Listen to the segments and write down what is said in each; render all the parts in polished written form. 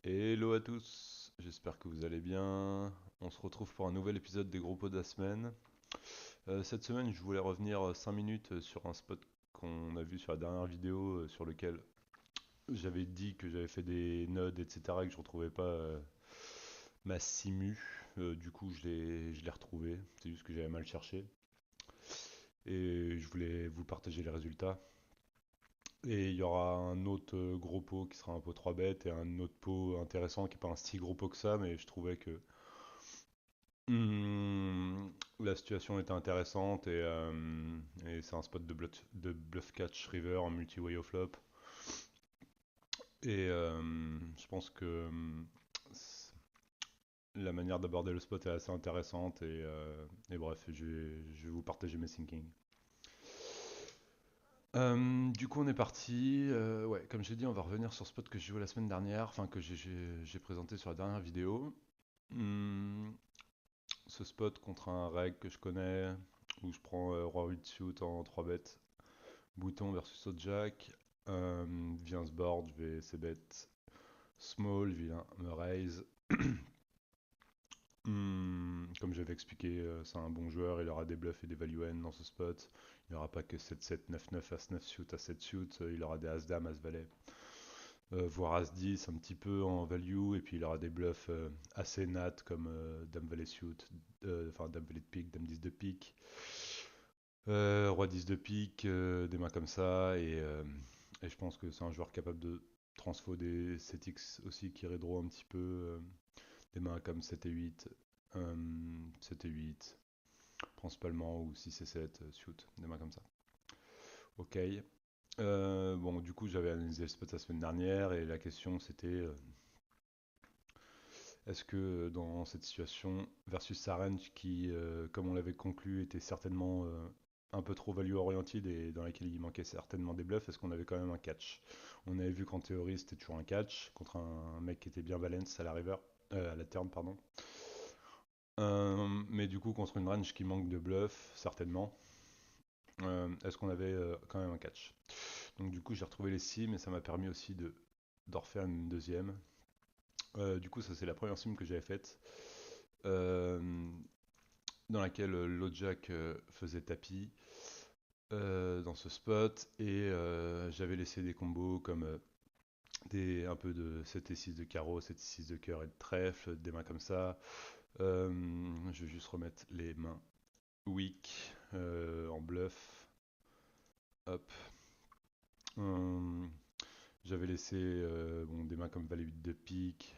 Hello à tous, j'espère que vous allez bien. On se retrouve pour un nouvel épisode des gros pots de la semaine. Cette semaine, je voulais revenir 5 minutes sur un spot qu'on a vu sur la dernière vidéo sur lequel j'avais dit que j'avais fait des nodes, etc. et que je retrouvais pas ma simu. Du coup, je l'ai retrouvé. C'est juste que j'avais mal cherché. Et je voulais vous partager les résultats. Et il y aura un autre gros pot qui sera un pot 3 bêtes et un autre pot intéressant qui n'est pas un si gros pot que ça, mais je trouvais que la situation était intéressante et c'est un spot de bluff catch river en multi-way au flop. Et je pense que la manière d'aborder le spot est assez intéressante et bref, je vais vous partager mes thinking. Du coup, on est parti. Ouais, comme j'ai dit, on va revenir sur ce spot que j'ai joué la semaine dernière, enfin que j'ai présenté sur la dernière vidéo. Hum, Ce spot contre un reg que je connais, où je prends Roi 8 suit en 3 bêtes, bouton versus au jack, vient ce board, je vais c-bet small, vilain me raise. Comme j'avais expliqué, c'est un bon joueur, il aura des bluffs et des value N dans ce spot. Il n'aura pas que 7-7, 9-9, As-9 suit, As-7 suit, il aura des As-Dame, As-Valet, voire As-10 un petit peu en value, et puis il aura des bluffs assez nat comme Dame-Valet suit, enfin Dame-Valet de pique, Dame-10 de pique. Roi 10 de pique, des mains comme ça, et je pense que c'est un joueur capable de transfo des 7x aussi qui redraw un petit peu, des mains comme 7 et 8, 7 et 8 principalement, ou 6 et 7, shoot, des mains comme ça. Ok. Bon, du coup, j'avais analysé le spot la semaine dernière, et la question c'était est-ce que dans cette situation, versus sa range qui, comme on l'avait conclu, était certainement un peu trop value oriented et dans laquelle il manquait certainement des bluffs, est-ce qu'on avait quand même un catch? On avait vu qu'en théorie c'était toujours un catch contre un mec qui était bien balance à la river, à la turn, pardon. Mais du coup, contre une range qui manque de bluff, certainement, est-ce qu'on avait quand même un catch? Donc du coup, j'ai retrouvé les sims et ça m'a permis aussi d'en refaire une deuxième. Du coup, ça c'est la première sim que j'avais faite. Euh, dans laquelle Lojack faisait tapis dans ce spot et j'avais laissé des combos comme un peu de 7 et 6 de carreau, 7 et 6 de cœur et de trèfle, des mains comme ça. Euh, je vais juste remettre les mains weak en bluff. Hop. Euh, J'avais laissé bon, des mains comme valet 8 de pique,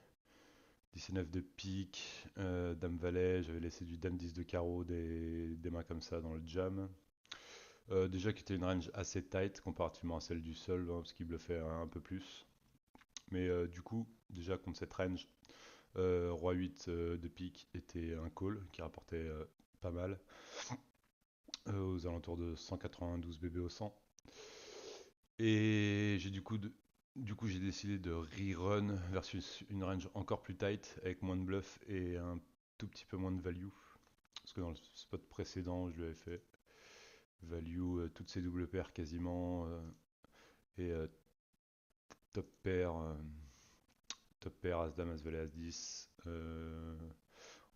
10 et 9 de pique, dame valet, j'avais laissé du dame 10 de carreau, des mains comme ça dans le jam. Déjà qui était une range assez tight comparativement à celle du sol, hein, parce qu'il bluffait un peu plus. Mais du coup, déjà contre cette range, Roi 8 de pique était un call qui rapportait pas mal, aux alentours de 192 BB au 100. Et du coup j'ai décidé de rerun versus une range encore plus tight avec moins de bluff et un tout petit peu moins de value. Parce que dans le spot précédent, je lui avais fait value toutes ces doubles paires quasiment et top pair, top pair, As-Dame, As-Valet, As-10,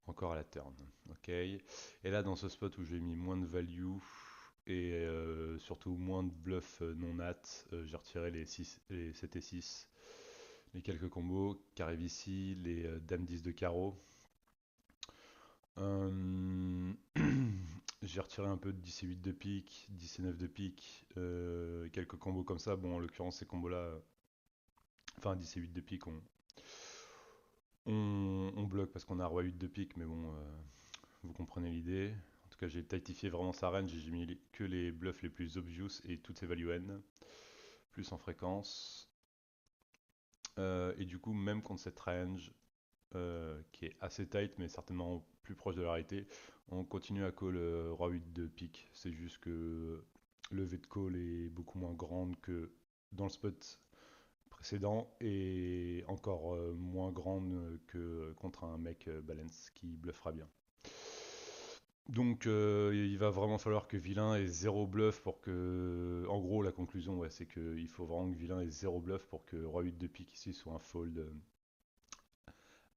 encore à la turn. Ok. Et là, dans ce spot où j'ai mis moins de value et surtout moins de bluff non nat, j'ai retiré les 7 et 6, les quelques combos qui arrivent ici, les Dame 10 de carreau. Euh, j'ai retiré un peu de 10 et 8 de pique, 10 et 9 de pique, quelques combos comme ça. Bon, en l'occurrence, ces combos-là, enfin 10 et 8 de pique, on bloque parce qu'on a roi 8 de pique, mais bon, vous comprenez l'idée. En tout cas, j'ai tightifié vraiment sa range, j'ai mis que les bluffs les plus obvious et toutes ses value N, plus en fréquence. Et du coup, même contre cette range, qui est assez tight, mais certainement plus proche de la réalité, on continue à call roi 8 de pique. C'est juste que le V de call est beaucoup moins grande que dans le spot précédent et encore moins grande que contre un mec balance qui bluffera bien. Donc il va vraiment falloir que Vilain ait zéro bluff pour que... En gros la conclusion ouais, c'est qu'il faut vraiment que Vilain ait zéro bluff pour que Roi 8 de pique ici soit un fold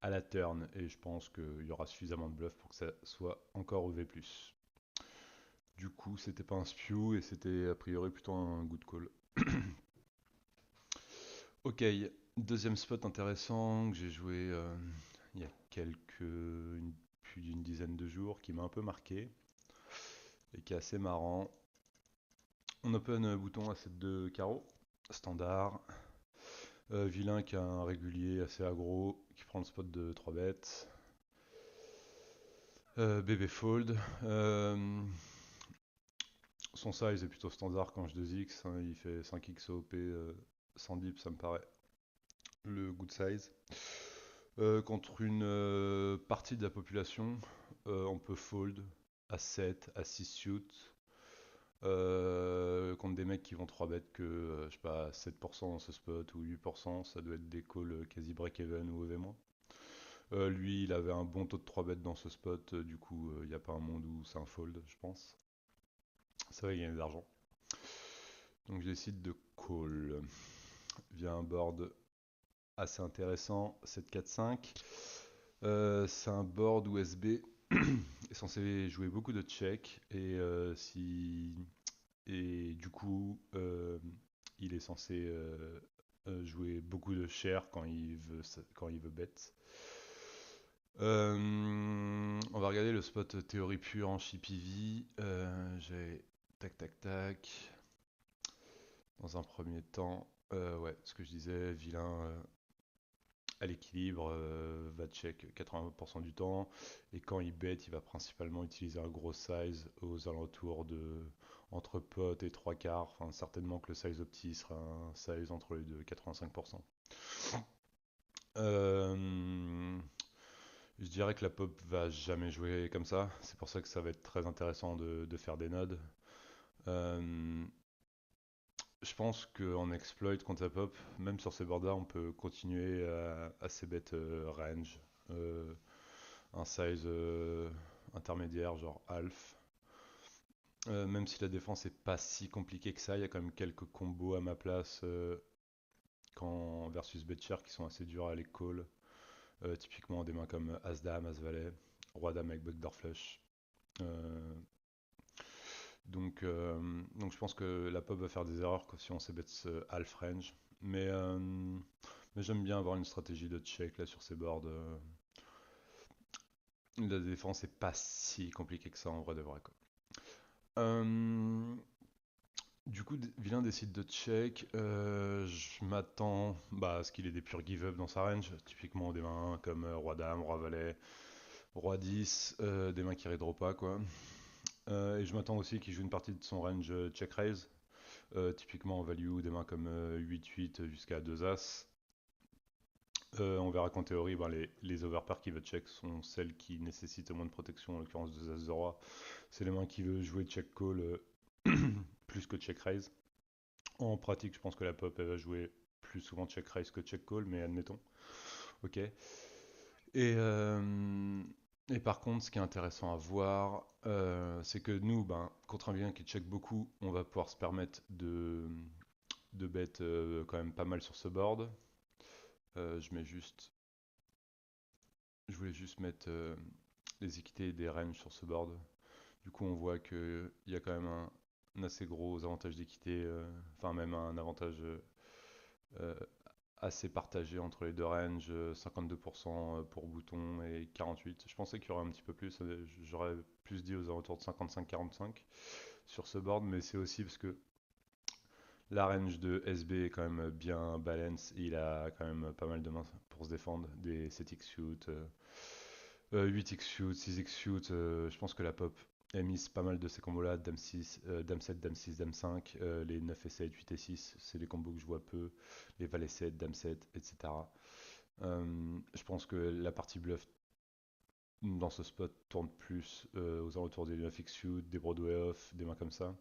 à la turn, et je pense qu'il y aura suffisamment de bluff pour que ça soit encore EV+. Du coup, c'était pas un spew, et c'était a priori plutôt un good call. Ok, deuxième spot intéressant que j'ai joué il y a plus d'une dizaine de jours, qui m'a un peu marqué, et qui est assez marrant. On open bouton à 7 de carreau, standard. Vilain qui a un régulier assez aggro, qui prend le spot de 3 bêtes. Bébé fold. Son size est plutôt standard quand je 2x, hein, il fait 5x OP 100 dips, ça me paraît le good size. Contre une partie de la population, on peut fold à 7, à 6 suits. Contre des mecs qui vont 3 bêtes que, je sais pas, 7% dans ce spot ou 8%, ça doit être des calls quasi break-even ou EV-. Lui, il avait un bon taux de 3 bêtes dans ce spot, du coup, il n'y a pas un monde où c'est un fold, je pense. Ça va gagner de l'argent. Donc je décide de call via un board assez intéressant, 7-4-5. C'est un board USB est censé jouer beaucoup de check et du coup il est censé jouer beaucoup de share quand il veut bet. On va regarder le spot théorie pure en chippy V. J'ai tac tac tac. Dans un premier temps, ouais, ce que je disais, vilain à l'équilibre, va check 80% du temps, et quand il bet, il va principalement utiliser un gros size aux alentours de entre pot et 3 quarts, enfin certainement que le size opti sera un size entre les deux, 85%. Je dirais que la pop va jamais jouer comme ça, c'est pour ça que ça va être très intéressant de faire des nodes. Euh, je pense qu'en exploit contre la pop, même sur ces boards-là, on peut continuer à ces bêtes range. Euh, un size intermédiaire, genre half. Même si la défense est pas si compliquée que ça, il y a quand même quelques combos à ma place quand versus Betcher qui sont assez durs à les call. Typiquement des mains comme As-Dame, As-Valet, Roi-Dame avec Backdoor Flush. Euh, donc je pense que la pop va faire des erreurs si on sait bet half range. Mais j'aime bien avoir une stratégie de check là sur ces boards. La défense est pas si compliquée que ça en vrai de vrai quoi. Euh, du coup, Vilain décide de check. Je m'attends à ce qu'il ait des purs give-up dans sa range. Typiquement des mains comme Roi-Dame, Roi-Valet, Roi-10, des mains qui redraw pas quoi. Et je m'attends aussi qu'il joue une partie de son range check-raise. Typiquement en value, des mains comme 8-8 jusqu'à 2 As. On verra qu'en théorie, les overpairs qu'il veut check sont celles qui nécessitent le moins de protection, en l'occurrence 2 As de Roi. C'est les mains qui veut jouer check call plus que check raise. En pratique, je pense que la pop elle va jouer plus souvent check raise que check call, mais admettons. Ok. Et, euh, et par contre, ce qui est intéressant à voir, c'est que nous, contre un vilain qui check beaucoup, on va pouvoir se permettre de bet quand même pas mal sur ce board. Je mets juste. Je voulais juste mettre les équités et des ranges sur ce board. Du coup, on voit qu'il y a quand même un assez gros avantage d'équité, enfin même un avantage euh, assez partagé entre les deux ranges, 52% pour bouton et 48%. Je pensais qu'il y aurait un petit peu plus, j'aurais plus dit aux alentours de 55-45 sur ce board, mais c'est aussi parce que la range de SB est quand même bien balance et il a quand même pas mal de mains pour se défendre, des 7x shoot, 8x shoot, 6x shoot. Je pense que la pop a mis pas mal de ces combos là, Dame 6, Dame 7, Dame 6, Dame 5, les 9 et 7, 8 et 6, c'est des combos que je vois peu, les Valet 7, Dame 7, etc. Je pense que la partie bluff dans ce spot tourne plus aux alentours des 9x shoot, des Broadway off, des mains comme ça.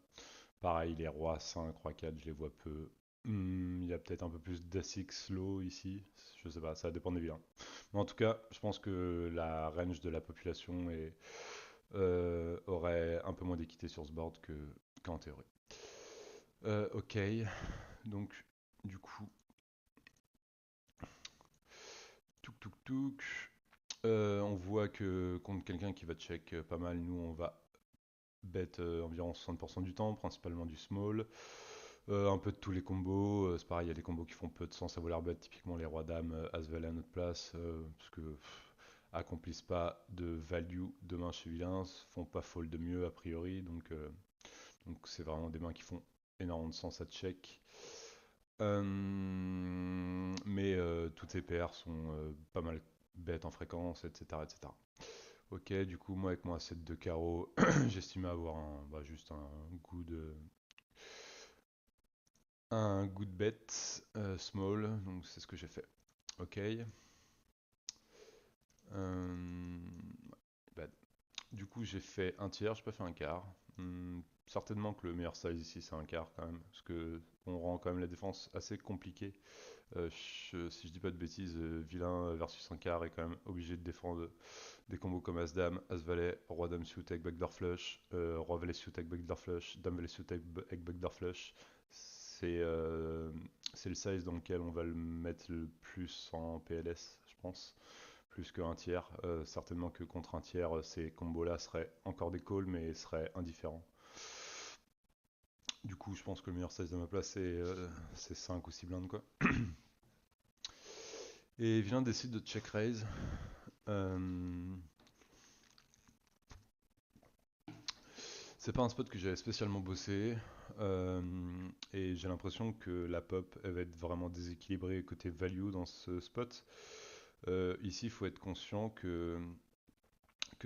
Pareil, les rois 5, roi 4, je les vois peu. Il y a peut-être un peu plus d'As-X low ici, je sais pas, ça dépend des vilains. Mais en tout cas, je pense que la range de la population aurait un peu moins d'équité sur ce board qu'en théorie. Ok, donc du coup, touk touk touk, On voit que contre quelqu'un qui va check pas mal, nous on va bet environ 60% du temps, principalement du small. Un peu de tous les combos, c'est pareil, il y a des combos qui font peu de sens à vouloir bet, typiquement les rois dames, as valet à notre place, parce que accomplissent pas de value de main chez vilain, font pas fold de mieux a priori, donc c'est vraiment des mains qui font énormément de sens à check. Mais toutes ces paires sont pas mal bêtes en fréquence, etc., etc. Ok, du coup, moi avec mon A7 de carreau, j'estimais avoir juste un good bet small, donc c'est ce que j'ai fait. Ok. Euh, bah, du coup, j'ai fait un tiers, j'ai pas fait un quart. Certainement que le meilleur size ici c'est un quart quand même, parce que on rend quand même la défense assez compliquée. Si je dis pas de bêtises, vilain versus un quart est quand même obligé de défendre des combos comme As-Dame, As-Valet, Roi-Dame suit avec backdoor flush, Roi-Valet suit avec backdoor flush, Dame-Valet suit avec backdoor flush. C'est euh, c'est le size dans lequel on va le mettre le plus en PLS, je pense, plus qu'un tiers. Certainement que contre un tiers, ces combos-là seraient encore des calls, mais seraient indifférents. Du coup, je pense que le meilleur size de ma place, c'est 5 ou 6 blindes, quoi. Et vilain décide de check raise. Euh, C'est pas un spot que j'avais spécialement bossé, euh, et j'ai l'impression que la pop elle va être vraiment déséquilibrée côté value dans ce spot. Ici, il faut être conscient que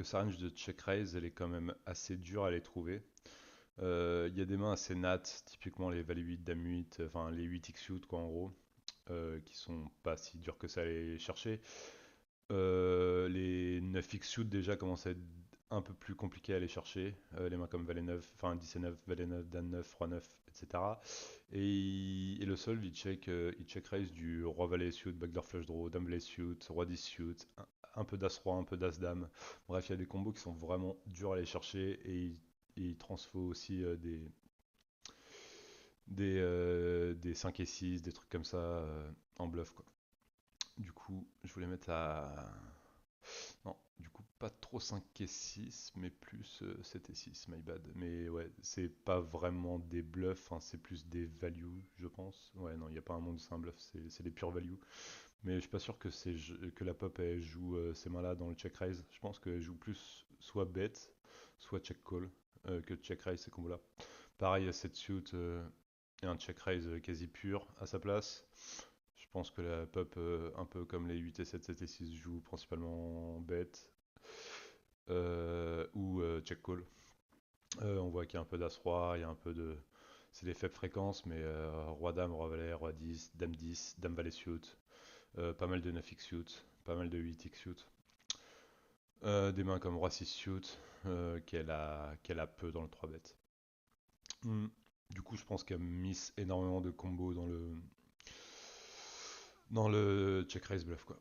sa range de check raise elle est quand même assez dure à les trouver. Il y a des mains assez nat, typiquement les value 8, dame 8, enfin les 8x suit quoi en gros, qui sont pas si durs que ça à aller chercher. Les 9x suit déjà commencent à être un peu plus compliqués à aller chercher. Les mains comme Valet 9, enfin 10 et 9, Valet 9, Dame 9, Roi 9, etc. Et le solve, il check raise du Roi Valet suit, Backdoor Flush Draw, Dame Valet suit, Roi 10 suit, un peu d'As Roi, un peu d'As Dame. Bref, il y a des combos qui sont vraiment durs à aller chercher et il transfo aussi des 5 et 6, des trucs comme ça en bluff quoi. Du coup, je voulais mettre à non, du coup, pas trop 5 et 6, mais plus 7 et 6, my bad. Mais ouais, c'est pas vraiment des bluffs, hein, c'est plus des values, je pense. Ouais, non, il n'y a pas un monde où c'est un bluff, c'est des pure values. Mais je suis pas sûr que la pop elle joue ces mains-là dans le check raise. Je pense qu'elle joue plus soit bet, soit check call que check raise ces combos-là. Pareil, 7 suit et un check raise quasi pur à sa place. Je pense que la pop, un peu comme les 8 et 7, 7 et 6, joue principalement bet ou check call. On voit qu'il y a un peu d'As-Roi, il y a un peu de. C'est des faibles fréquences, mais Roi-Dame, Roi-Valet, Roi-10, Dame-10, Dame-Valet suit, pas mal de 9x suit, pas mal de 8x suit. Des mains comme Roi-6 suit, qu'elle a peu dans le 3-bet. Hmm. Du coup, je pense qu'elle miss énormément de combos dans le check raise bluff, quoi.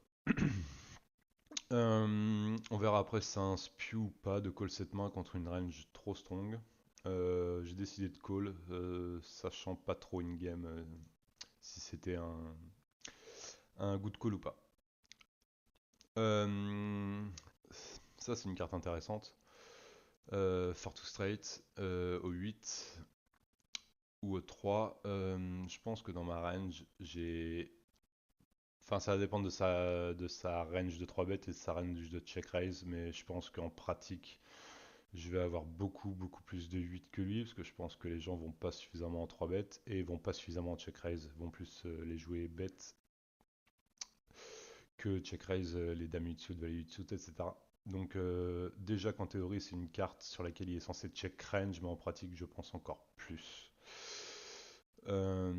On verra après si ça un spew ou pas de call cette main contre une range trop strong. J'ai décidé de call, sachant pas trop in-game si c'était un good call ou pas. Euh, Ça, c'est une carte intéressante. Fort to straight, au 8 ou au 3. Je pense que dans ma range, j'ai. Enfin, ça va dépendre de sa range de 3 bêtes et de sa range de check raise, mais je pense qu'en pratique, je vais avoir beaucoup, beaucoup plus de 8 que lui, parce que je pense que les gens vont pas suffisamment en 3 bêtes et vont pas suffisamment en check raise, vont plus les jouer bêtes que check raise les dames 8 suit, valet 8 suit, etc. Donc déjà qu'en théorie c'est une carte sur laquelle il est censé check range, mais en pratique je pense encore plus. Euh,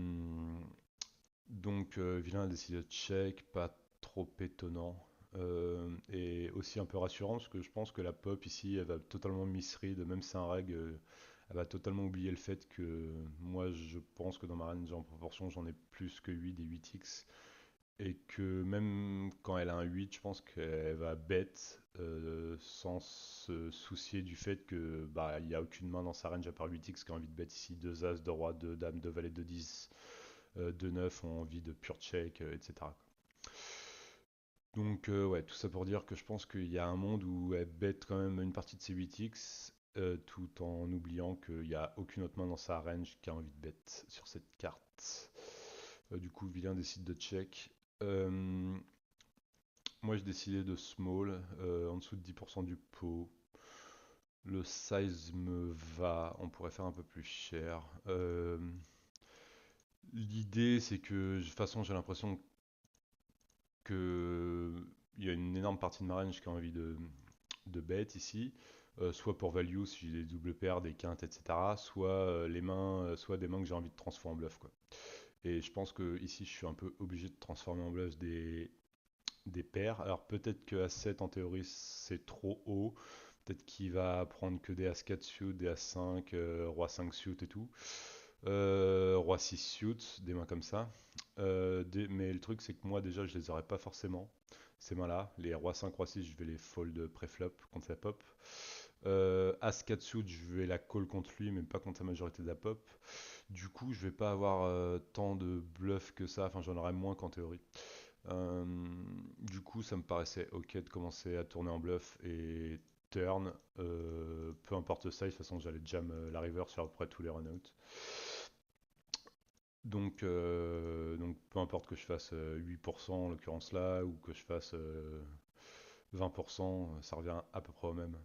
donc vilain a décidé de check, pas trop étonnant. Et aussi un peu rassurant parce que je pense que la pop ici elle va totalement misread, même si c'est un reg, elle va totalement oublier le fait que moi je pense que dans ma range en proportion j'en ai plus que 8 des 8x et que même quand elle a un 8 je pense qu'elle va bet sans se soucier du fait que bah il n'y a aucune main dans sa range à part 8x qui a envie de bet ici 2 as, 2 rois, 2 dames, 2 valets, 2 10, 2 9 ont envie de pure check, etc. Donc ouais, tout ça pour dire que je pense qu'il y a un monde où elle bête quand même une partie de ses 8x, tout en oubliant qu'il n'y a aucune autre main dans sa range qui a envie de bet sur cette carte. Du coup, vilain décide de check. Euh, Moi, j'ai décidé de small, en dessous de 10% du pot. Le size me va, on pourrait faire un peu plus cher. L'idée, c'est que, de toute façon, j'ai l'impression que il y a une énorme partie de ma range qui a envie de bet ici. Soit pour value, si j'ai des doubles paires, des quintes, etc. Soit les mains, soit des mains que j'ai envie de transformer en bluff, quoi. Et je pense que ici, je suis un peu obligé de transformer en bluff des paires. Alors peut-être que As7 en théorie c'est trop haut. Peut-être qu'il va prendre que des As4 suit, des As5, Roi 5 suit et tout. Roi 6 suit, des mains comme ça. Mais le truc c'est que moi déjà je les aurais pas forcément. Ces mains-là, les Roi 5, Roi 6, je vais les fold pré-flop quand ça pop. As4 suit, je vais la call contre lui, mais pas contre sa majorité de la pop. Du coup, je vais pas avoir tant de bluff que ça, enfin j'en aurai moins qu'en théorie. Euh, du coup, ça me paraissait ok de commencer à tourner en bluff et turn. Peu importe le size, de toute façon, j'allais jam la river sur à peu près tous les run-out. Donc, peu importe que je fasse 8% en l'occurrence là, ou que je fasse 20%, ça revient à peu près au même.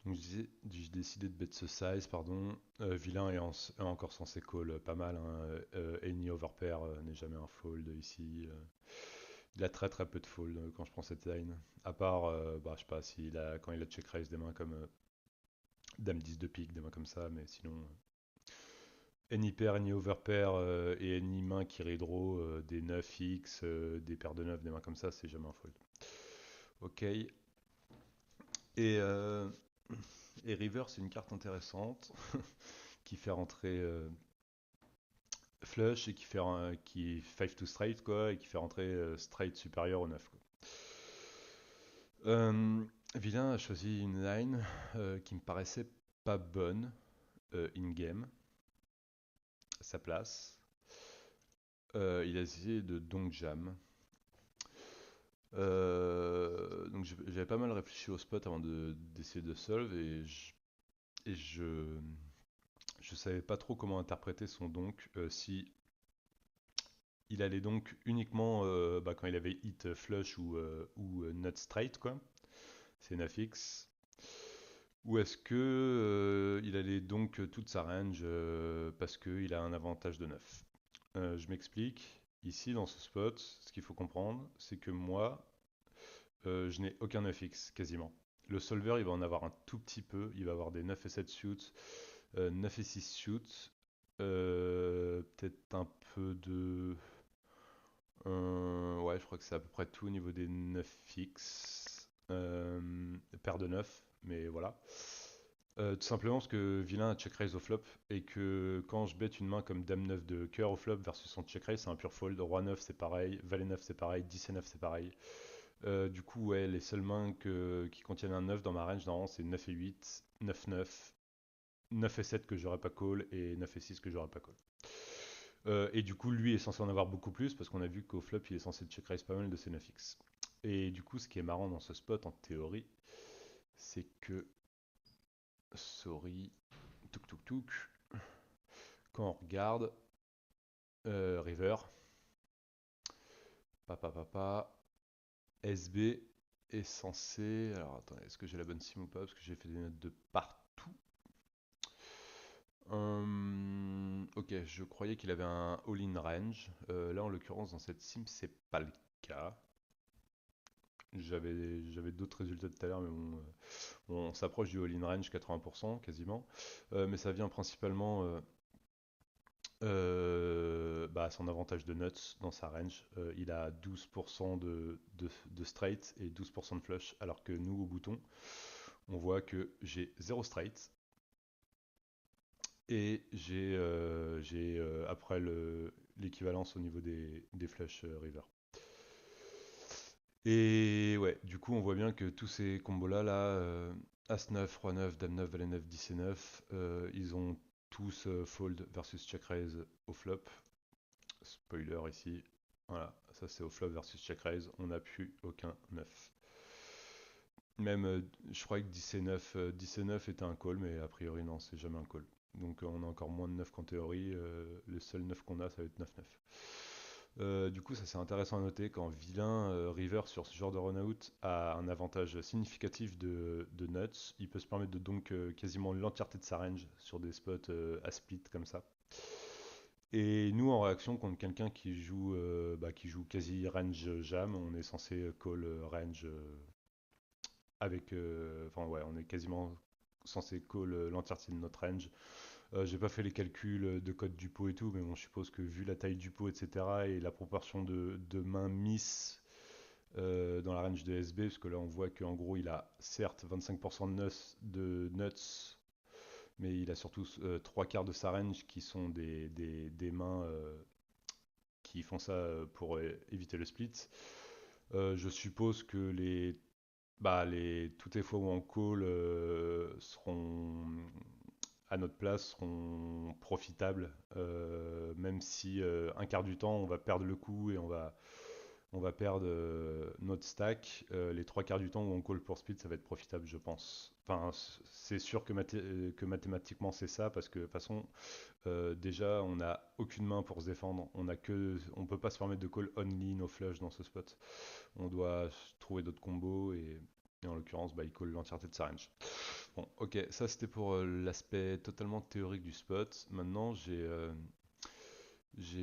Donc j'ai décidé de bet ce size, pardon. Vilain est encore censé call pas mal, hein. Any overpair n'est jamais un fold ici. Il a très très peu de fold quand je prends cette line. À part, bah, je sais pas, quand il a check raise des mains comme Dame 10 de pique, des mains comme ça, mais sinon, any pair, any overpair et any main qui redraw des 9x, des paires de 9, des mains comme ça, c'est jamais un fold. Ok. Et, euh, et River, c'est une carte intéressante qui fait rentrer flush et qui est 5 to straight quoi, et qui fait rentrer straight supérieur au 9 quoi. Villain a choisi une line qui me paraissait pas bonne in-game, sa place. Il a essayé de donk jam. Donc j'avais pas mal réfléchi au spot avant d'essayer de solve et je savais pas trop comment interpréter son donk. Si il allait donc uniquement bah, quand il avait hit flush ou nut straight quoi, c'est 9x. Ou est-ce que il allait donc toute sa range parce qu'il a un avantage de 9. Je m'explique. Ici, dans ce spot, ce qu'il faut comprendre, c'est que moi, je n'ai aucun 9x quasiment. Le solver, il va en avoir un tout petit peu. Il va avoir des 9 et 7 suits, 9 et 6 suits, peut-être un peu de... ouais, je crois que c'est à peu près tout au niveau des 9x. Paire de 9, mais voilà. Tout simplement parce que vilain a check raise au flop et que quand je bête une main comme dame 9 de cœur au flop versus son check raise, c'est un pur fold. Roi 9 c'est pareil, valet 9 c'est pareil, 10 et 9 c'est pareil. Du coup, ouais, les seules mains qui contiennent un 9 dans ma range, normalement c'est 9 et 8, 9 9, 9 et 7 que j'aurais pas call et 9 et 6 que j'aurais pas call. Et du coup, lui est censé en avoir beaucoup plus parce qu'on a vu qu'au flop il est censé check raise pas mal de ses 9x. Et du coup, ce qui est marrant dans ce spot en théorie, c'est que sorry, touk touk touk. Quand on regarde River, papa, SB est censé. Alors attendez, est-ce que j'ai la bonne sim ou pas? Parce que j'ai fait des notes de partout. Ok, je croyais qu'il avait un all-in range. Là, en l'occurrence, dans cette sim, c'est pas le cas. J'avais d'autres résultats tout à l'heure, mais bon, on s'approche du all-in range 80% quasiment. Mais ça vient principalement bah, son avantage de nuts dans sa range. Il a 12% de straight et 12% de flush, alors que nous, au bouton, on voit que j'ai 0 straight et j'ai après l'équivalence au niveau des flush river. Et ouais, du coup, on voit bien que tous ces combos-là, As-9, Roi-9, Dame-9, Valet-9, 10 et 9, ils ont tous fold versus check raise au flop. Spoiler ici, Voilà, ça c'est au flop versus check raise, on n'a plus aucun 9. Même, je crois que 10 et 9, 10 et 9 était un call, mais a priori non, c'est jamais un call. Donc on a encore moins de 9 qu'en théorie, le seul 9 qu'on a, ça va être 9-9. Du coup, ça c'est intéressant à noter quand vilain river sur ce genre de run-out a un avantage significatif de nuts, il peut se permettre de donc quasiment l'entièreté de sa range sur des spots à split comme ça. Et nous, en réaction, contre quelqu'un qui joue quasi range jam, on est censé call range avec. Enfin, ouais, on est quasiment censé call l'entièreté de notre range. J'ai pas fait les calculs de code du pot et tout, mais bon, je suppose que vu la taille du pot, etc., et la proportion de mains miss dans la range de SB, parce que là, on voit qu'en gros, il a certes 25% de nuts, mais il a surtout trois quarts de sa range qui sont des mains qui font ça pour éviter le split. Je suppose que toutes les fois où on call seront à notre place, seront profitables, même si un quart du temps on va perdre le coup et on va perdre notre stack. Les trois quarts du temps où on call pour split, ça va être profitable, je pense. Enfin, c'est sûr que mathématiquement c'est ça, parce que de toute façon, déjà, on n'a aucune main pour se défendre. On peut pas se permettre de call only no flush dans ce spot. On doit trouver d'autres combos et en l'occurrence, il call l'entièreté de sa range. Bon, ok, ça c'était pour l'aspect totalement théorique du spot. Maintenant, j'ai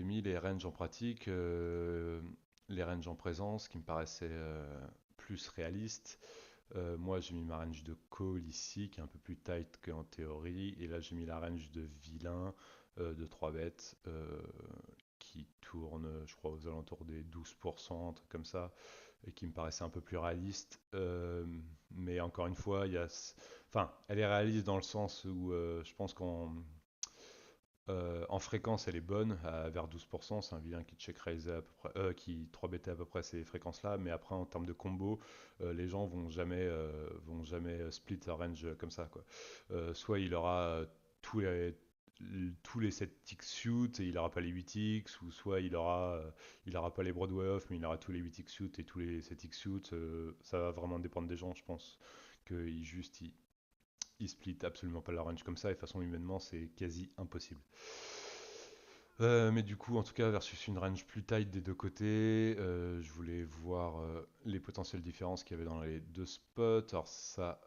mis les ranges en pratique, les ranges en présence qui me paraissaient plus réalistes. Moi, j'ai mis ma range de call ici, qui est un peu plus tight qu'en théorie. Et là, j'ai mis la range de vilain de 3 bêtes, qui tourne, je crois, aux alentours des 12%, un truc comme ça, et qui me paraissait un peu plus réaliste. Mais encore une fois, enfin, elle est réaliste dans le sens où je pense qu'en fréquence, elle est bonne, vers 12%. C'est un vilain qui check raise à peu près, qui 3BT à peu près ces fréquences-là. Mais après, en termes de combo, les gens vont jamais split un range comme ça, quoi. Soit il aura tous les, tous les 7x suits et il aura pas les 8x, ou soit il aura pas les Broadway off, mais il aura tous les 8x suits et tous les 7x suits. Ça va vraiment dépendre des gens, je pense. Ils split absolument pas la range comme ça, et de façon humainement, c'est quasi impossible. Mais du coup, en tout cas, versus une range plus tight des deux côtés, je voulais voir les potentielles différences qu'il y avait dans les deux spots. Alors ça,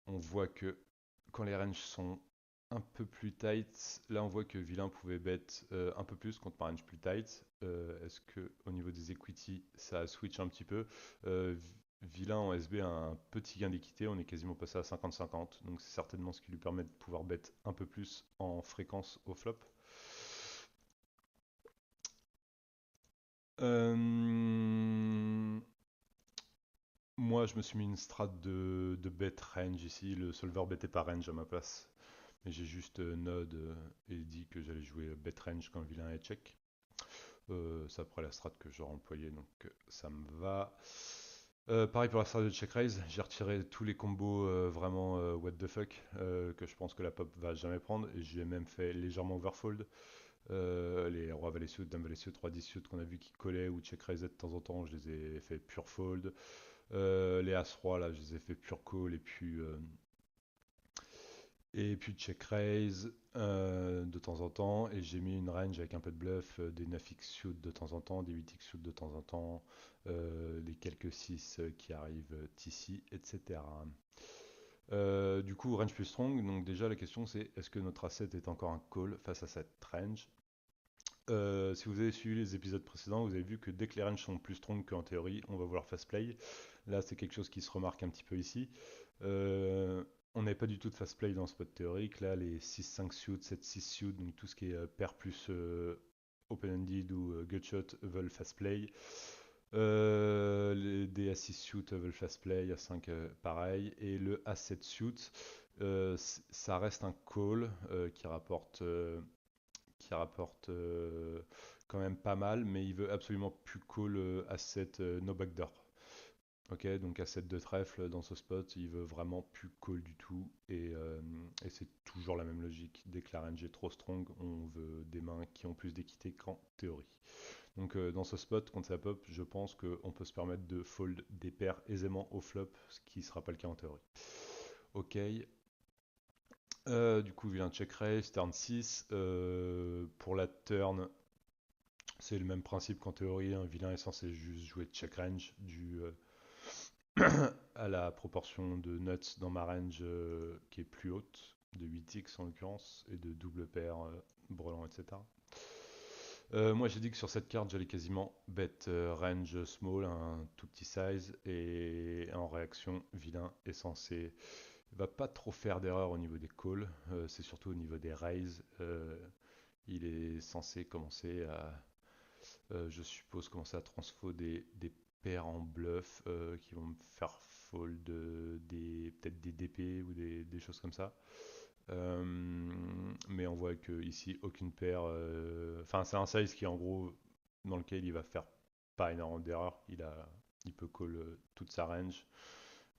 on voit que quand les ranges sont un peu plus tight, là on voit que vilain pouvait bet un peu plus contre ma range plus tight. Est-ce que au niveau des equity, ça switch un petit peu? Euh, Vilain en SB a un petit gain d'équité, on est quasiment passé à 50-50, donc c'est certainement ce qui lui permet de pouvoir bet un peu plus en fréquence au flop. Euh, Moi, je me suis mis une strat de bet range ici. Le solver bettait pas range à ma place. Mais j'ai juste node et dit que j'allais jouer bet range quand le vilain est check. C'est après la strat que j'aurais employé, donc ça me va. Pareil pour la strat de check raise, j'ai retiré tous les combos vraiment what the fuck que je pense que la pop va jamais prendre, et j'ai même fait légèrement overfold. Les rois valet suit, dame valet suit, roi 10 suit qu'on a vu qui collaient ou check raise de temps en temps, je les ai fait pure fold. Les as-roi là, je les ai fait pure call, et puis check raise de temps en temps, et j'ai mis une range avec un peu de bluff, des 9x suit de temps en temps, des 8x suit de temps en temps, les quelques 6 qui arrivent ici, etc. Du coup, range plus strong, donc déjà la question c'est est-ce que notre asset est encore un call face à cette range? Si vous avez suivi les épisodes précédents, vous avez vu que dès que les ranges sont plus strong qu'en théorie, on va vouloir fast play. Là, c'est quelque chose qui se remarque un petit peu ici. On n'avait pas du tout de fast play dans ce spot théorique. Là, les 6-5 suits, 7-6 suits, donc tout ce qui est pair plus open-ended ou gutshot veulent fast play. Des A6 suits veulent fast play, A5 pareil. Et le A7 suit, ça reste un call qui rapporte quand même pas mal, mais il veut absolument plus call A7 no backdoor. Ok, donc à 7 de trèfle dans ce spot, il veut vraiment plus call du tout. Et c'est toujours la même logique. Dès que la range est trop strong, on veut des mains qui ont plus d'équité qu'en théorie. Donc dans ce spot, quand ça pop, je pense qu'on peut se permettre de fold des paires aisément au flop, ce qui ne sera pas le cas en théorie. Ok. Du coup, vilain check raise, turn 6. Pour la turn, c'est le même principe qu'en théorie. Un vilain est censé juste jouer check range à la proportion de nuts dans ma range qui est plus haute, de 8x en l'occurrence, et de double paire, brelan, etc. Moi j'ai dit que sur cette carte j'allais quasiment bet range small, un tout petit size, et en réaction, vilain est censé. Il va pas trop faire d'erreur au niveau des calls, c'est surtout au niveau des raises. Il est censé commencer à, je suppose, commencer à transfo des paires en bluff qui vont me faire fold peut-être des DP ou des choses comme ça. Euh, mais on voit que ici aucune paire. Enfin, c'est un size qui en gros dans lequel il va faire pas énormément d'erreurs. Il peut call toute sa range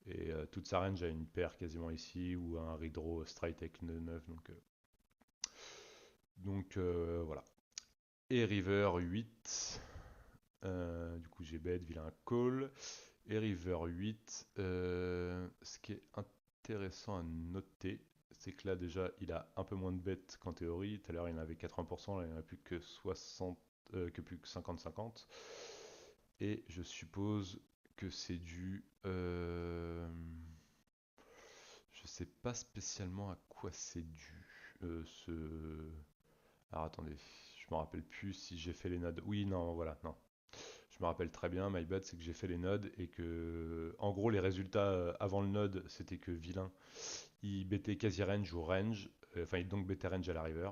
et toute sa range a une paire quasiment ici ou un redraw straight avec 9. Voilà. Et river 8. Du coup j'ai bet, vilain call. Et river 8. Ce qui est intéressant à noter, c'est que là déjà il a un peu moins de bêtes qu'en théorie. Tout à l'heure il en avait 80%, là il en a plus que 60, que plus que 50-50. Et je suppose que c'est dû. Je sais pas spécialement à quoi c'est dû. Ce. Alors attendez, je me rappelle plus si j'ai fait les nodes. Oui, non, voilà, non. Je me rappelle très bien, my bad, c'est que j'ai fait les nodes et que, en gros, les résultats avant le node, c'était que vilain, il bêtait quasi range ou range, enfin, il donc bêtait range à la river,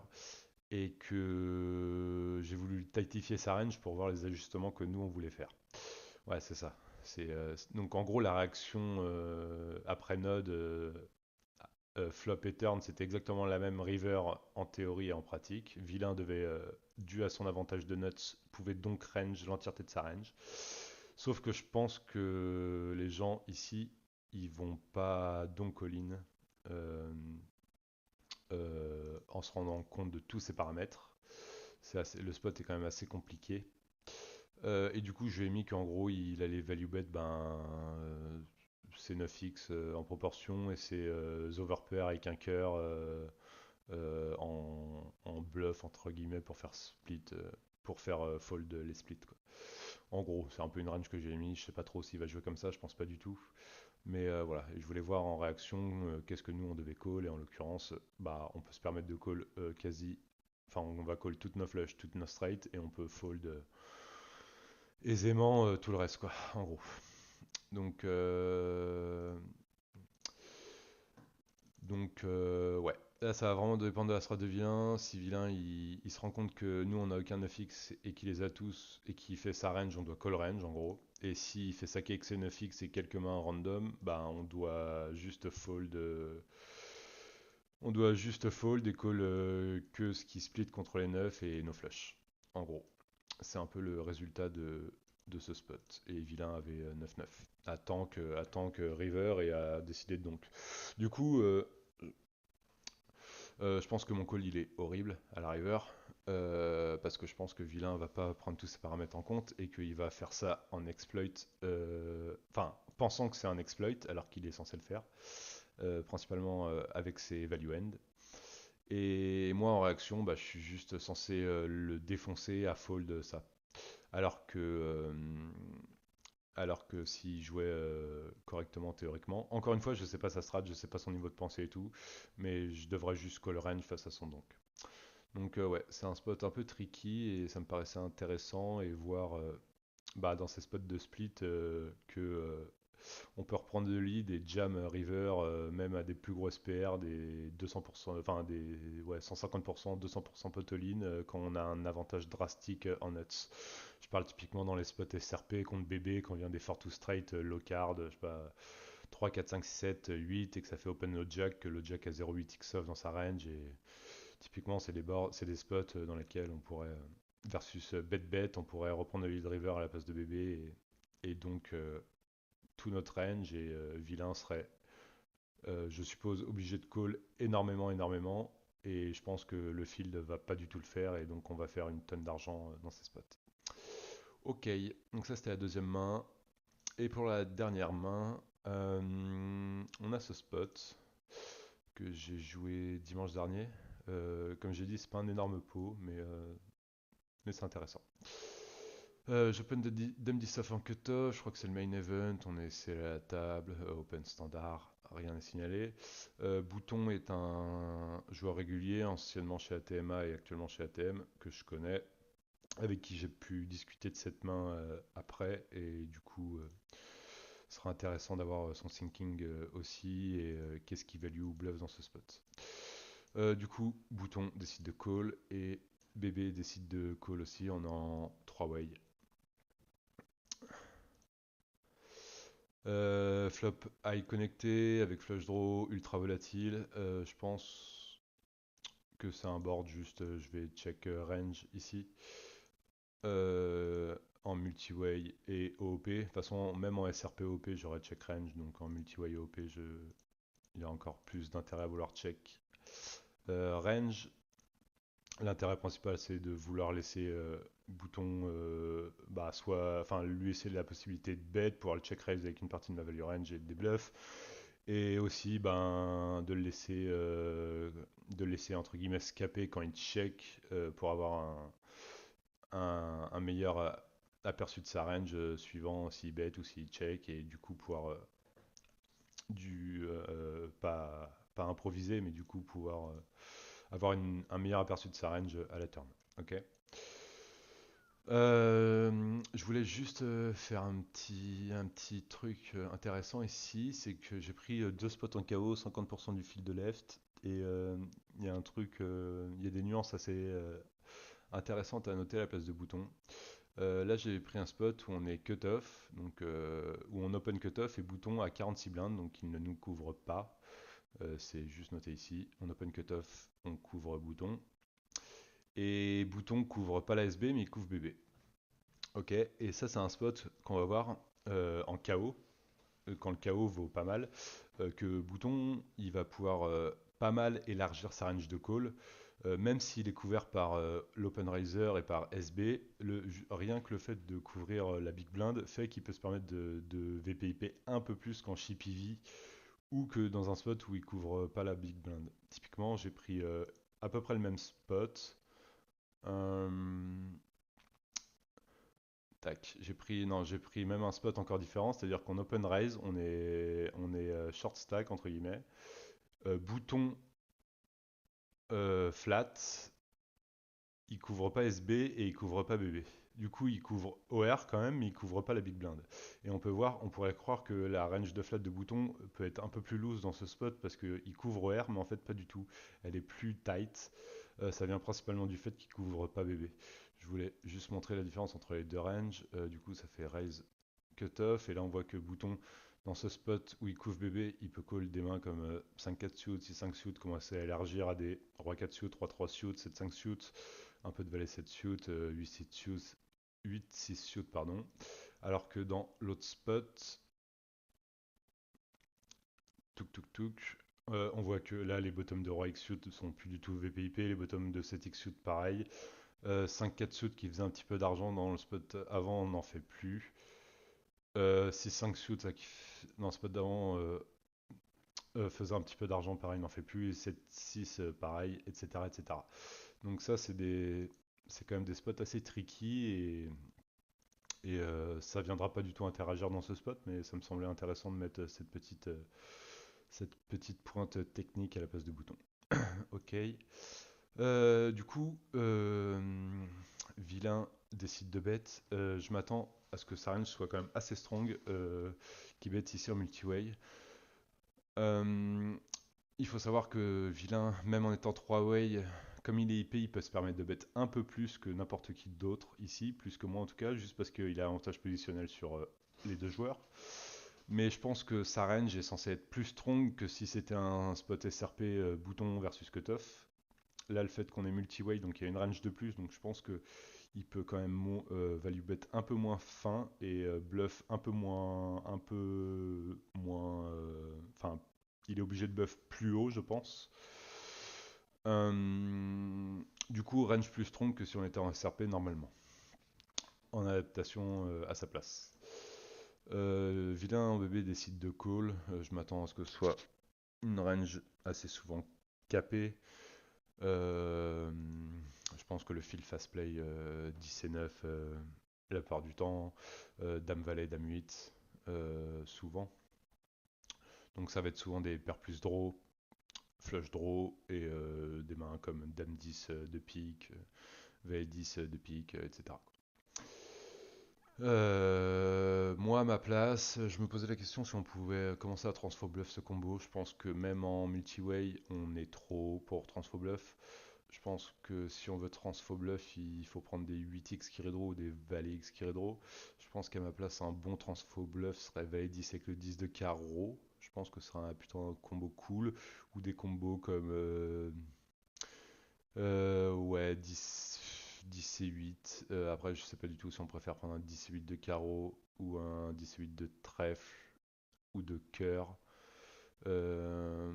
et que j'ai voulu tightifier sa range pour voir les ajustements que nous on voulait faire. Ouais, c'est ça. Donc en gros, la réaction après node, flop et turn, c'était exactement la même river en théorie et en pratique. Vilain devait, dû à son avantage de nuts, pouvait donc range l'entièreté de sa range. Sauf que je pense que les gens ici, ils vont pas donc all-in en se rendant compte de tous ces paramètres. Le spot est quand même assez compliqué. Et du coup, je lui ai mis qu'en gros, il allait value bet c'est 9x en proportion et c'est overpair avec un cœur en bluff entre guillemets pour faire split, pour faire fold les splits quoi. En gros, c'est un peu une range que j'ai mis. Je sais pas trop s'il va jouer comme ça, je pense pas du tout. Mais voilà, et je voulais voir en réaction qu'est-ce que nous on devait call et en l'occurrence, bah on peut se permettre de call quasi. Enfin, on va call toutes nos flush, toutes nos straight et on peut fold aisément tout le reste quoi, en gros. Donc, ouais. Là, ça va vraiment dépendre de la strat de vilain. Si vilain il se rend compte que nous on n'a aucun 9x et qu'il les a tous et qu'il fait sa range, on doit call range en gros. Et s'il fait sa cake c'est 9x et quelques mains random, bah on doit juste fold. On doit juste fold et call que ce qui split contre les 9 et nos flush. En gros. C'est un peu le résultat de ce spot. Et vilain avait 9-9. À tank river et a décidé de donc. Du coup, je pense que mon call il est horrible à la river. Parce que je pense que vilain va pas prendre tous ces paramètres en compte et qu'il va faire ça en exploit. Enfin, pensant que c'est un exploit alors qu'il est censé le faire. Principalement avec ses value end. Et moi en réaction, bah, je suis juste censé le défoncer à fold ça. Alors que, euh, alors que s'il jouait correctement théoriquement, encore une fois, je sais pas sa strat, je sais pas son niveau de pensée et tout, mais je devrais juste call range face à son donk. Donc ouais, c'est un spot un peu tricky et ça me paraissait intéressant et voir bah, dans ces spots de split que on peut reprendre le lead et jam river même à des plus gros SPR, des 200%, enfin des ouais, 150%, 200% potoline quand on a un avantage drastique en nuts. Je parle typiquement dans les spots SRP contre BB quand on vient des 4 to straight low card, je sais pas, 3, 4, 5, 6, 7, 8 et que ça fait open low jack, que le jack a 0,8 x off dans sa range et typiquement c'est des spots dans lesquels on pourrait versus bet bet, on pourrait reprendre le lead river à la place de BB et donc tout notre range et vilain serait, je suppose, obligé de call énormément, énormément. Et je pense que le field va pas du tout le faire et donc on va faire une tonne d'argent dans ces spots. Ok, donc ça c'était la deuxième main. Et pour la dernière main, on a ce spot que j'ai joué dimanche dernier. Comme j'ai dit, c'est pas un énorme pot, mais c'est intéressant. J'open Dame 10 off en cutoff, je crois que c'est le main event, on est serré à la table, open standard, rien n'est signalé. Bouton est un joueur régulier, anciennement chez ATMA et actuellement chez ATM, que je connais, avec qui j'ai pu discuter de cette main après, et du coup, ce sera intéressant d'avoir son thinking aussi, et qu'est-ce qui value ou bluff dans ce spot. Du coup, Bouton décide de call, et Bébé décide de call aussi, on est en 3 way. Flop high connecté avec flush draw ultra volatile. Je pense que c'est un board juste. Je vais check range ici. En multi-way et OOP. De toute façon, même en SRP OOP, j'aurais check range. Donc en multi-way OOP, il y a encore plus d'intérêt à vouloir check. Range, l'intérêt principal, c'est de vouloir laisser Bouton, enfin, lui laisser la possibilité de bet, pouvoir le check raise avec une partie de ma value range et des bluffs, et aussi de le laisser entre guillemets scaper quand il check pour avoir un meilleur aperçu de sa range suivant s'il bet ou s'il check, et du coup pouvoir pas improviser, mais du coup pouvoir avoir un meilleur aperçu de sa range à la turn. Ok. Je voulais juste faire un petit truc intéressant ici, c'est que j'ai pris deux spots en KO, 50% du field de left, et il y a un truc, il y a des nuances assez intéressantes à noter à la place de Bouton. Là j'ai pris un spot où on est cut-off, donc où on open cut-off et Bouton à 46 blindes, donc il ne nous couvre pas. C'est juste noté ici. On open cut-off, on couvre Bouton. Et Bouton couvre pas la SB, mais il couvre BB. Ok, et ça c'est un spot qu'on va voir en KO, quand le KO vaut pas mal, que Bouton il va pouvoir pas mal élargir sa range de call, même s'il est couvert par l'open raiser et par SB, rien que le fait de couvrir la big blind fait qu'il peut se permettre de VPIP un peu plus qu'en chippy ou que dans un spot où il couvre pas la big blind. Typiquement, j'ai pris à peu près le même spot. Euh, Tac, j'ai pris même un spot encore différent, c'est-à-dire qu'en open raise, on est short stack entre guillemets. Bouton flat, il couvre pas SB et il couvre pas BB. Du coup, il couvre OR quand même, mais il couvre pas la big blind. Et on pourrait croire que la range de flat de Bouton peut être un peu plus loose dans ce spot parce qu'il couvre OR, mais en fait pas du tout. Elle est plus tight. Ça vient principalement du fait qu'il couvre pas BB. Je voulais juste montrer la différence entre les deux ranges. Du coup, ça fait raise cutoff. Et là, on voit que Bouton, dans ce spot où il couvre BB, il peut call des mains comme 5-4 suit, 6-5 suit, commencer à élargir à des Roi-4 suit, 3-3 suit, 7-5 suit, un peu de Valet 7 suit, 8-6 suit, 8-6 suit, pardon. Alors que dans l'autre spot, touk touk touk, on voit que là, les bottoms de Roi X suit sont plus du tout VPIP, les bottoms de 7X suit pareil. 5-4 suit qui faisait un petit peu d'argent dans le spot avant, on n'en fait plus. 6-5 suit, dans le spot d'avant, faisait un petit peu d'argent, pareil, n'en fait plus. Et 7-6, pareil, etc., etc. Donc ça, c'est quand même des spots assez tricky et ça viendra pas du tout interagir dans ce spot, mais ça me semblait intéressant de mettre cette petite pointe technique à la place de bouton. Ok. Du coup, Vilain décide de bet. Je m'attends à ce que sa range soit quand même assez strong, qui bet ici en multi-way. Il faut savoir que Vilain, même en étant 3-way, comme il est IP, il peut se permettre de bet un peu plus que n'importe qui d'autre ici, plus que moi en tout cas, juste parce qu'il a avantage positionnel sur les deux joueurs. Mais je pense que sa range est censée être plus strong que si c'était un spot SRP bouton versus cutoff. Là, le fait qu'on est multi-way, donc il y a une range de plus, donc je pense que il peut quand même value bet un peu moins fin et bluff enfin, il est obligé de bluff plus haut, je pense. Du coup, range plus strong que si on était en SRP normalement, en adaptation à sa place. Vilain en bébé décide de call. Je m'attends à ce que ce soit une range assez souvent capée. Je pense que le fil fast play 10 et 9 la plupart du temps. Dame valet, dame 8 souvent. Donc ça va être souvent des paires plus draw, flush draw et des mains comme dame 10 de pique, valet 10 de pique, etc. Moi, à ma place, je me posais la question si on pouvait commencer à transfo bluff ce combo. Je pense que même en multi-way, on est trop haut pour transfo bluff. Je pense que si on veut transfo bluff, il faut prendre des 8x qui redraw ou des valet x qui redraw. Je pense qu'à ma place, un bon transfo bluff serait valet 10 avec le 10 de carreau. Je pense que ce sera plutôt un combo cool. Ou des combos comme ouais, 10 et 8. Après, je sais pas du tout si on préfère prendre un 10 et 8 de carreau ou un 10 et 8 de trèfle ou de cœur. Euh,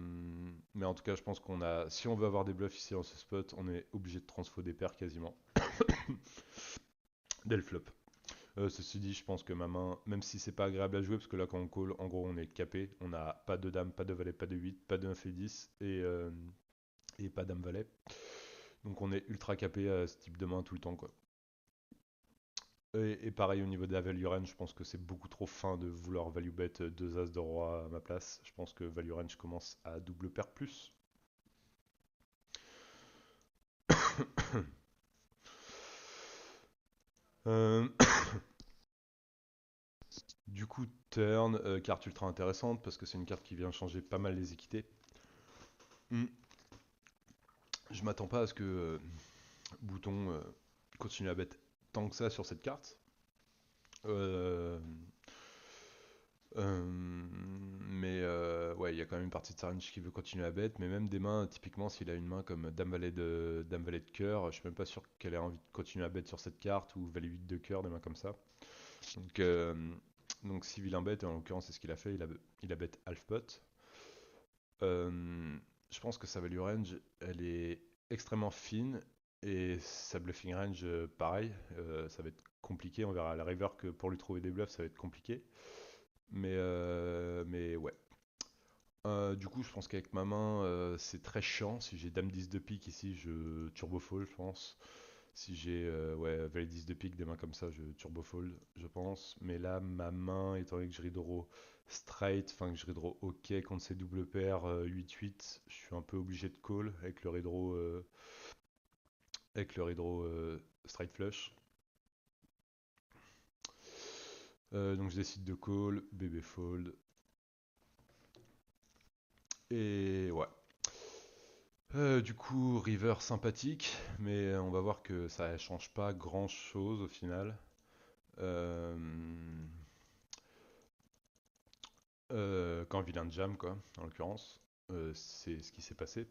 mais en tout cas, je pense qu'on a. Si on veut avoir des bluffs ici dans ce spot, on est obligé de transfo des paires quasiment. Dès le flop. Ceci dit, je pense que ma main, même si c'est pas agréable à jouer, parce que là, quand on call, en gros, on est capé. On n'a pas de dame, pas de valet, pas de 8, pas de 9 et 10 et pas dame valet. Donc on est ultra capé à ce type de main tout le temps, quoi. Et pareil au niveau de la value range, je pense que c'est beaucoup trop fin de vouloir value bet 2 as de roi à ma place. Je pense que value range commence à double paire plus. Euh, du coup, turn, carte ultra intéressante parce que c'est une carte qui vient changer pas mal les équités. Hmm. Je m'attends pas à ce que Bouton continue à bet tant que ça sur cette carte. Euh, ouais, il y a quand même une partie de sa range qui veut continuer à bet, mais même des mains, typiquement s'il a une main comme Dame Valet de cœur, je suis même pas sûr qu'elle ait envie de continuer à bet sur cette carte, ou Valet 8 de cœur, des mains comme ça. Donc, euh, donc si vilain bet, en l'occurrence c'est ce qu'il a fait, il a bet half pot. Je pense que sa value range, elle est extrêmement fine, et sa bluffing range, pareil, ça va être compliqué, on verra à la river que pour lui trouver des bluffs, ça va être compliqué. Mais ouais. Du coup, je pense qu'avec ma main, c'est très chiant. Si j'ai Dame 10 de pique ici, je turbo fold, je pense. Si j'ai ouais, Valet 10 de pique, des mains comme ça, je turbo fold, je pense. Mais là, ma main, étant donné que je redraw straight, enfin que je redraw ok contre ces doubles paires 8-8, je suis un peu obligé de call avec le redraw straight flush. Donc je décide de call, bébé fold. Et ouais. Du coup, river sympathique, mais on va voir que ça change pas grand chose au final. Euh, quand vilain jam, quoi, en l'occurrence, c'est ce qui s'est passé.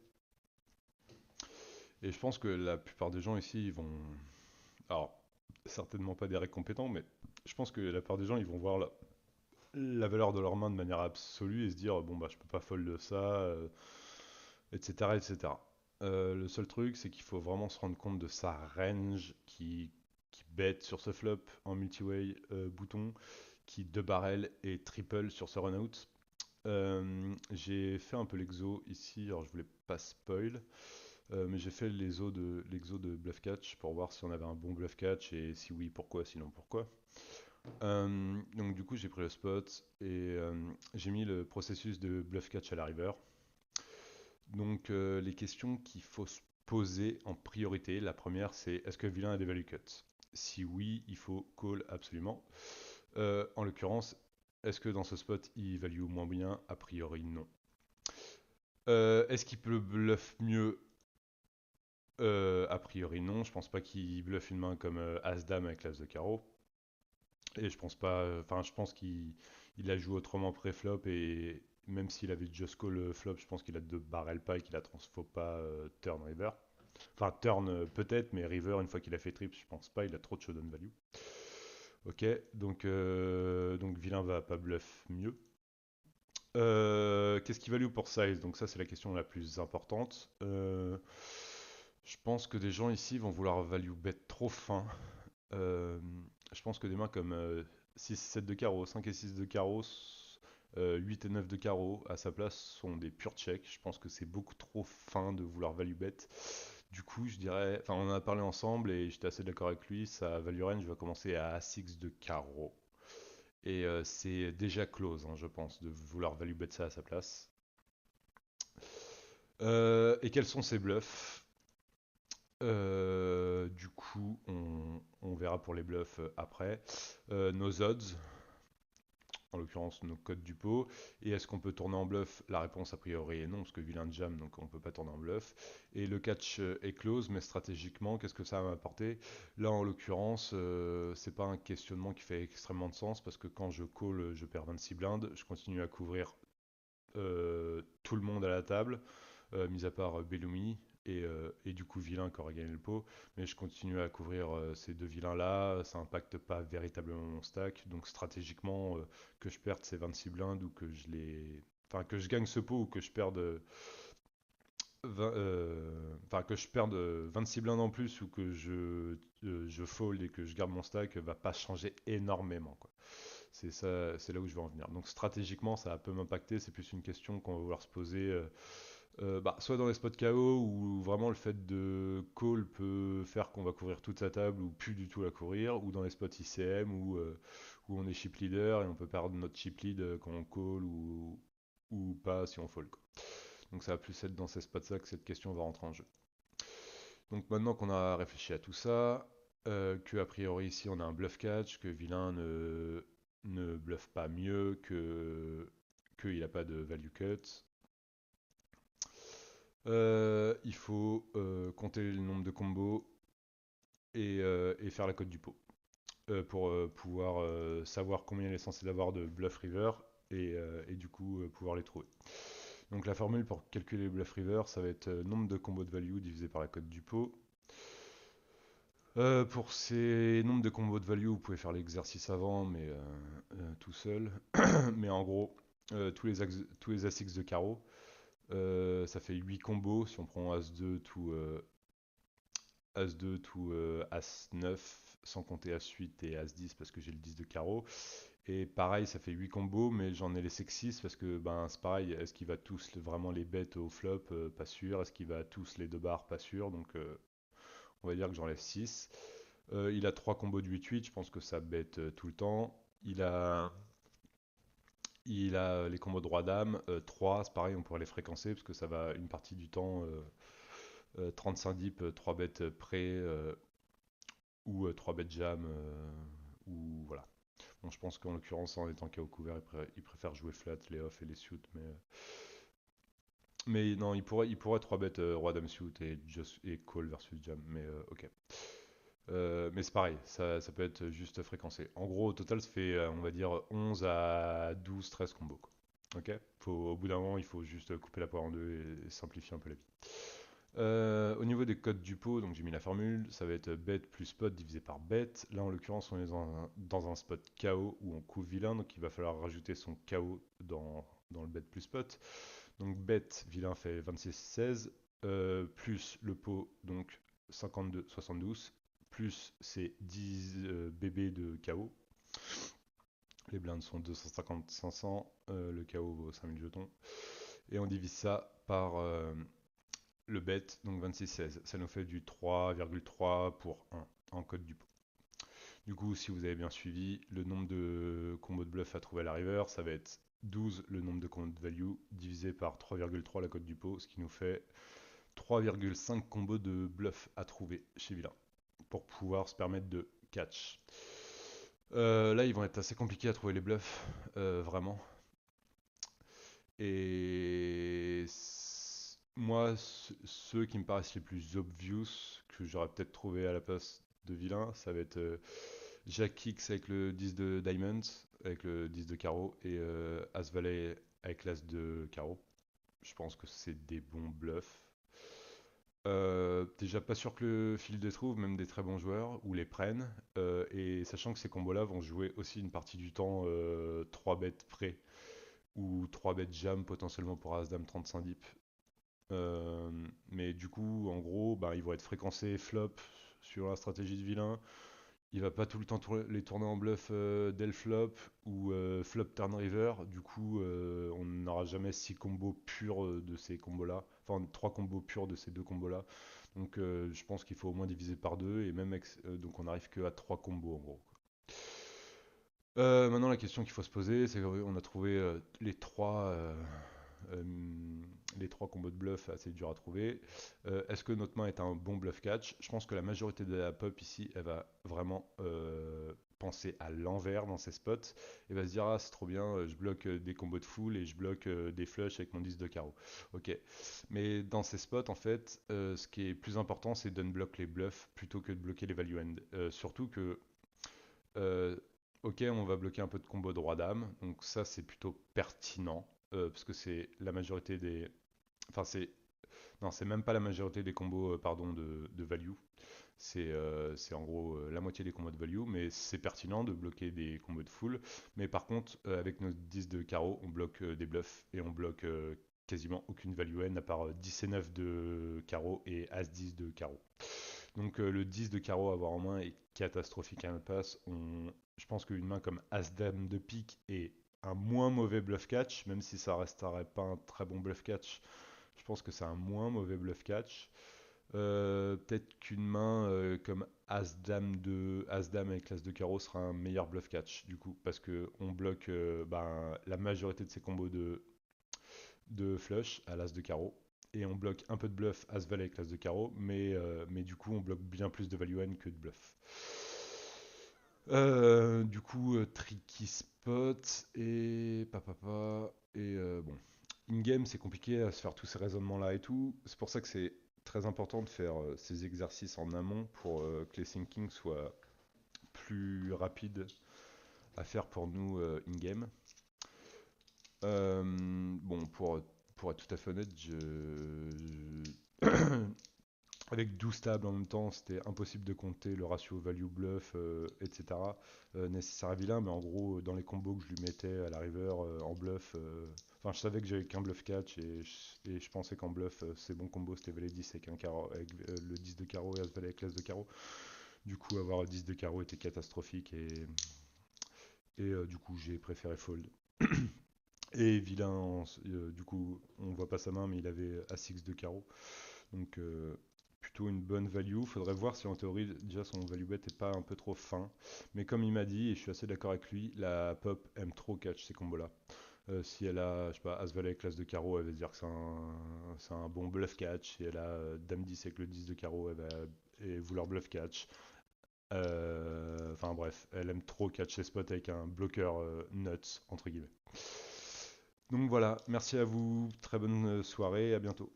Et je pense que la plupart des gens ici, ils vont. Alors, certainement pas des règles compétents, mais je pense que la plupart des gens, ils vont voir la valeur de leur main de manière absolue et se dire, bon, bah, je peux pas fold de ça, etc. etc. Le seul truc, c'est qu'il faut vraiment se rendre compte de sa range qui bet sur ce flop en multi-way bouton, qui deux barrel et triple sur ce run-out. J'ai fait un peu l'exo ici, alors je voulais pas spoil, mais j'ai fait l'exo de bluff catch pour voir si on avait un bon bluff catch et si oui, pourquoi, sinon pourquoi. Donc du coup, j'ai pris le spot et j'ai mis le processus de bluff catch à la river. Donc les questions qu'il faut se poser en priorité, la première c'est est-ce que le vilain a des value cuts? Si oui, il faut call absolument. En l'occurrence, est-ce que dans ce spot il value moins bien? A priori non. Est-ce qu'il peut bluff mieux? A priori non, je pense pas qu'il bluffe une main comme As-Dame avec l'As de carreau. Et je pense pas, enfin je pense qu'il la joue autrement pré-flop et même s'il avait just call flop, je pense qu'il a deux barrel pas et qu'il a transfo pas turn river. Enfin, turn peut-être, mais river, une fois qu'il a fait trip, je pense pas, il a trop de showdown value. Ok, donc vilain va pas bluff mieux. Qu'est-ce qui value pour size? Donc ça c'est la question la plus importante. Je pense que des gens ici vont vouloir value bet trop fin. Euh, je pense que des mains comme 6 7 de carreau, 5 et 6 de carreau, 8 et 9 de carreau à sa place sont des purs checks. Je pense que c'est beaucoup trop fin de vouloir value bet. Du coup, je dirais, enfin on en a parlé ensemble et j'étais assez d'accord avec lui, sa value range va commencer à As-X de carreau. Et c'est déjà close, hein, je pense, de vouloir value bet ça à sa place. Et quels sont ses bluffs? Du coup, on verra pour les bluffs après. Nos odds, en l'occurrence nos codes du pot. Et est-ce qu'on peut tourner en bluff? La réponse a priori est non, parce que vilain jam, donc on peut pas tourner en bluff. Et le catch est close, mais stratégiquement, qu'est-ce que ça va m'apporter? Là, en l'occurrence, c'est pas un questionnement qui fait extrêmement de sens, parce que quand je call, je perds 26 blindes, je continue à couvrir tout le monde à la table, mis à part Bellumi et du coup vilain qui aurait gagné le pot. Mais je continue à couvrir ces deux vilains là, ça impacte pas véritablement mon stack. Donc stratégiquement, que je perde ces 26 blindes ou que je les. Enfin, que je gagne ce pot ou que je perde. Enfin, que je perde 26 blindes en plus ou que je fold et que je garde mon stack va pas changer énormément, quoi. C'est ça, c'est là où je veux en venir. Donc stratégiquement, ça peut m'impacter. C'est plus une question qu'on va vouloir se poser, soit dans les spots KO où vraiment le fait de call peut faire qu'on va couvrir toute sa table ou plus du tout la courir, ou dans les spots ICM où on est chip leader et on peut perdre notre chip lead quand on call ou pas si on fold, quoi. Donc ça va plus être dans ces spots-là que cette question va rentrer en jeu. Donc maintenant qu'on a réfléchi à tout ça, que a priori ici on a un bluff catch, que vilain ne bluffe pas mieux, que qu'il n'a pas de value cut, il faut compter le nombre de combos et faire la cote du pot pour pouvoir savoir combien il est censé d'avoir de bluff river et du coup pouvoir les trouver. Donc la formule pour calculer le bluff river, ça va être nombre de combos de value divisé par la cote du pot. Pour ces nombres de combos de value, vous pouvez faire l'exercice avant, mais tout seul. Mais en gros, tous les As-X de carreau, ça fait 8 combos si on prend As-2 tout As-2 tout As-9, sans compter As-8 et As-10 parce que j'ai le 10 de carreau. Et pareil, ça fait 8 combos, mais j'en ai laissé que 6 parce que ben, c'est pareil, est-ce qu'il va tous vraiment les bêtes au flop? Pas sûr. Est-ce qu'il va tous les deux barres? Pas sûr. Donc on va dire que j'en laisse 6. Il a 3 combos de 8-8, je pense que ça bête tout le temps. Il a les combos de roi-dame, 3, c'est pareil, on pourrait les fréquencer parce que ça va une partie du temps 35 dips, 3 bêtes près ou 3 bêtes jam, ou voilà. Bon, je pense qu'en l'occurrence, en étant KO couvert, il préfère jouer flat, les off et les suits, mais non, il pourrait 3 bêtes roi-dame suit et call versus jam, mais ok. Mais c'est pareil, ça peut être juste fréquencé. En gros, au total, ça fait, on va dire, 11 à 12, 13 combos, quoi. Ok. Au bout d'un moment, il faut juste couper la poire en deux et simplifier un peu la vie. Au niveau des codes du pot, donc j'ai mis la formule, ça va être bet plus spot divisé par bet. Là, en l'occurrence, on est dans un spot KO où on couvre vilain, donc il va falloir rajouter son KO dans le bet plus spot. Donc bet, vilain fait 26-16, plus le pot, donc 52-72, plus ses 10 bébés de KO. Les blindes sont 250-500, le KO vaut 5000 jetons. Et on divise ça par le bet, donc 26-16. Ça nous fait du 3,3 pour 1 en code du pot. Du coup, si vous avez bien suivi, le nombre de combos de bluff à trouver à la river, ça va être 12 le nombre de combos de value divisé par 3,3 la cote du pot, ce qui nous fait 3,5 combos de bluff à trouver chez Villain pour pouvoir se permettre de catch. Là, ils vont être assez compliqués à trouver les bluffs, vraiment. Et moi, ceux qui me paraissent les plus obvious, que j'aurais peut-être trouvé à la place de vilain, ça va être Jack X avec le 10 de Diamond, avec le 10 de carreau, et As Valet avec l'As de carreau. Je pense que c'est des bons bluffs. Déjà pas sûr que le field les trouve, même des très bons joueurs, ou les prennent. Et sachant que ces combos-là vont jouer aussi une partie du temps 3 bêtes près, ou 3 bêtes jam potentiellement pour As-Dame 35 deep. Euh, mais du coup, en gros, bah, ils vont être fréquencés flop sur la stratégie de vilain. Il va pas tout le temps les tourner en bluff dès le flop ou flop turn river. Du coup, on n'aura jamais 6 combos purs de ces combos-là. Enfin, 3 combos purs de ces deux combos-là. Donc, je pense qu'il faut au moins diviser par deux. Et même donc, on n'arrive que à 3 combos en gros. Maintenant, la question qu'il faut se poser, c'est qu'on a trouvé euh, les trois combos de bluff assez durs à trouver. Est-ce que notre main est un bon bluff catch? Je pense que la majorité de la pop ici, elle va vraiment penser à l'envers dans ses spots. Et va se dire, ah, c'est trop bien, je bloque des combos de full et je bloque des flush avec mon 10 de carreau. Ok. Mais dans ces spots, en fait, ce qui est plus important, c'est d'unblock les bluffs plutôt que de bloquer les value end. Surtout que euh, ok, on va bloquer un peu de combo de roi-dame, donc ça c'est plutôt pertinent, parce que c'est la majorité des... Enfin c'est... Non, c'est même pas la majorité des combos pardon, de value, c'est en gros la moitié des combos de value, mais c'est pertinent de bloquer des combos de full, mais par contre avec nos 10 de carreau, on bloque des bluffs, et on bloque quasiment aucune value N à part 10 et 9 de carreau et As 10 de carreau. Donc le 10 de carreau à avoir en main est catastrophique à notre passe. Je pense qu'une main comme As-Dame de pique est un moins mauvais bluff catch, même si ça resterait pas un très bon bluff catch. Je pense que c'est un moins mauvais bluff catch. Peut-être qu'une main comme As-Dame As-Dame avec l'As de carreau sera un meilleur bluff catch, du coup, parce que on bloque la majorité de ses combos de flush à l'As de carreau. Et on bloque un peu de bluff As-Valet avec l'As de carreau, mais du coup on bloque bien plus de value N que de bluff. Du coup, tricky spot et papa. Et bon, in-game c'est compliqué à se faire tous ces raisonnements là et tout. C'est pour ça que c'est très important de faire ces exercices en amont pour que les thinking soient plus rapides à faire pour nous in-game. Bon, pour être tout à fait honnête, avec 12 tables en même temps, c'était impossible de compter le ratio value bluff, etc. Nécessaire à vilain, mais en gros, dans les combos que je lui mettais à la river en bluff, enfin, je savais que j'avais qu'un bluff catch et je pensais qu'en bluff, ses bons combos c'était valet 10 avec, un carreau, avec le 10 de carreau et as valet avec l'as de carreau. Du coup, avoir 10 de carreau était catastrophique et du coup, j'ai préféré fold. Et vilain, du coup, on voit pas sa main, mais il avait As-X de carreau. Donc, plutôt une bonne value. Faudrait voir si en théorie, déjà son value bet est pas un peu trop fin. Mais comme il m'a dit, et je suis assez d'accord avec lui, la pop aime trop catch ces combos-là. Si elle a, je sais pas, As-Valet, classe de carreau, elle va se dire que c'est un bon bluff catch. Si elle a Dame 10 avec le 10 de carreau, elle va vouloir bluff catch. Enfin bref, elle aime trop catch ses spots avec un bloqueur nuts, entre guillemets. Donc voilà, merci à vous, très bonne soirée et à bientôt.